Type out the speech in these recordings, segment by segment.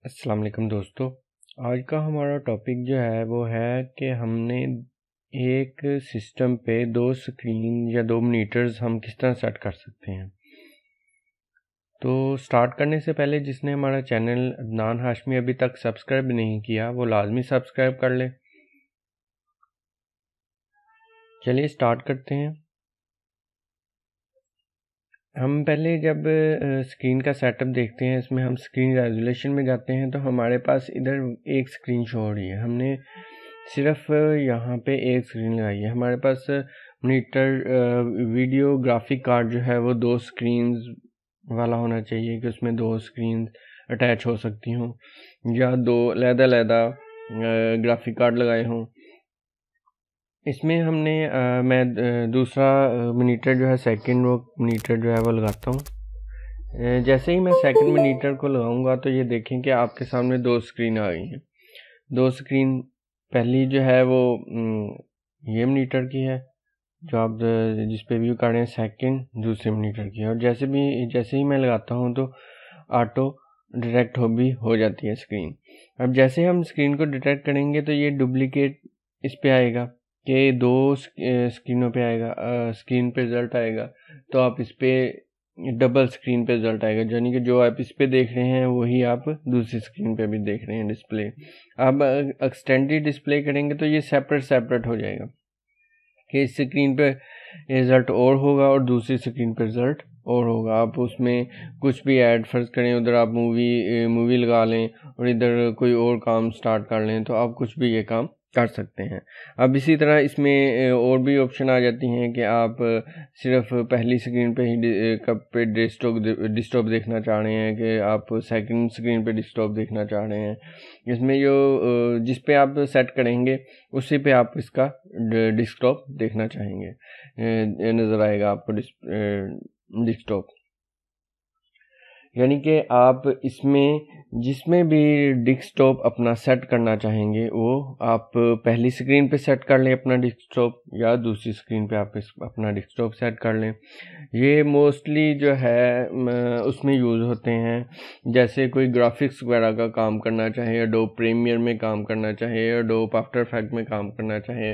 अस्सलाम वालेकुम दोस्तों। आज का हमारा टॉपिक जो है वो है कि हमने एक सिस्टम पे 2 स्क्रीन या 2 मॉनिटर्स हम किस तरह सेट कर सकते हैं। तो स्टार्ट करने से पहले जिसने हमारा चैनल अदनान हाशमी अभी तक सब्सक्राइब नहीं किया वो लाजमी सब्सक्राइब कर ले। चलिए स्टार्ट करते हैं। हम पहले जब स्क्रीन का सेटअप देखते हैं, इसमें हम स्क्रीन रेजोल्यूशन में जाते हैं तो हमारे पास इधर एक स्क्रीन शो हो रही है। हमने सिर्फ यहाँ पे एक स्क्रीन लगाई है। हमारे पास मॉनिटर वीडियो ग्राफिक कार्ड जो है वो 2 स्क्रीन्स वाला होना चाहिए कि उसमें 2 स्क्रीन अटैच हो सकती हों या 2 अलग-अलग ग्राफिक कार्ड लगाए हों। इसमें हमने मैं दूसरा मॉनिटर जो है सेकंड वो मॉनिटर जो है वो लगाता हूँ। जैसे ही मैं सेकंड मॉनिटर को लगाऊंगा तो ये देखें कि आपके सामने 2 स्क्रीन आ गई हैं। 2 स्क्रीन पहली जो है वो ये मॉनिटर की है जो आप जिस पे व्यू कर रहे हैं, सेकंड दूसरे मॉनिटर की है। और जैसे ही मैं लगाता हूँ तो ऑटो डिटेक्ट हो जाती है स्क्रीन। अब जैसे हम स्क्रीन को डिटेक्ट करेंगे तो ये डुप्लीकेट इस पे आएगा कि 2 स्क्रीनों पे आएगा, स्क्रीन पे रिजल्ट आएगा। तो आप इस पे डबल स्क्रीन पे रिजल्ट आएगा, यानी कि जो आप इस पे देख रहे हैं वही आप दूसरी स्क्रीन पे भी देख रहे हैं डिस्प्ले। अब एक्सटेंडेड डिस्प्ले करेंगे तो ये सेपरेट हो जाएगा कि इस स्क्रीन पे रिजल्ट और होगा और दूसरी स्क्रीन पे रिजल्ट और होगा। आप उसमें कुछ भी ऐड फर्ज करें, उधर आप मूवी लगा लें और इधर कोई और काम स्टार्ट कर लें तो आप कुछ भी ये काम कर सकते हैं। अब इसी तरह इसमें और भी ऑप्शन आ जाती हैं कि आप सिर्फ पहली स्क्रीन पे ही कब पे डिस्टॉप देखना चाह रहे हैं कि आप सेकंड स्क्रीन पे डिस्टॉप देखना चाह रहे हैं। इसमें जो जिस पे आप सेट करेंगे उसी पे आप इसका डिस्कटॉप देखना चाहेंगे, नज़र आएगा आपको डिस्कटॉप। यानी कि आप इसमें जिसमें भी डेस्कटॉप अपना सेट करना चाहेंगे वो आप पहली स्क्रीन पे सेट कर लें अपना डेस्कटॉप या दूसरी स्क्रीन पे आप अपना डेस्कटॉप सेट कर लें। ये मोस्टली जो है उसमें यूज़ होते हैं जैसे कोई ग्राफिक्स वगैरह का काम करना चाहे, एडोब प्रीमियर में काम करना चाहे, एडोब आफ्टर इफेक्ट में काम करना चाहे।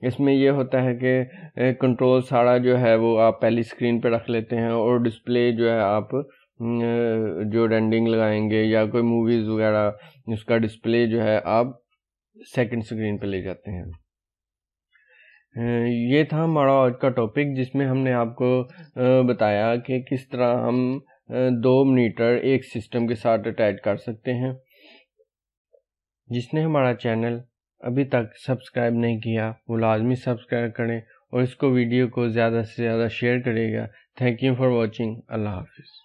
इसमें ये होता है कि कंट्रोल सारा जो है वो आप पहली स्क्रीन पे रख लेते हैं और डिस्प्ले जो है आप जो रेंडिंग लगाएंगे या कोई मूवीज़ वगैरह उसका डिस्प्ले जो है आप सेकंड स्क्रीन पे ले जाते हैं। ये था हमारा आज का टॉपिक जिसमें हमने आपको बताया कि किस तरह हम 2 मॉनिटर एक सिस्टम के साथ अटैच कर सकते हैं। जिसने हमारा चैनल अभी तक सब्सक्राइब नहीं किया वो लाजमी सब्सक्राइब करें और इसको वीडियो को ज़्यादा से ज़्यादा शेयर करेगा। Thank you for watching. अल्लाह हाफिज़।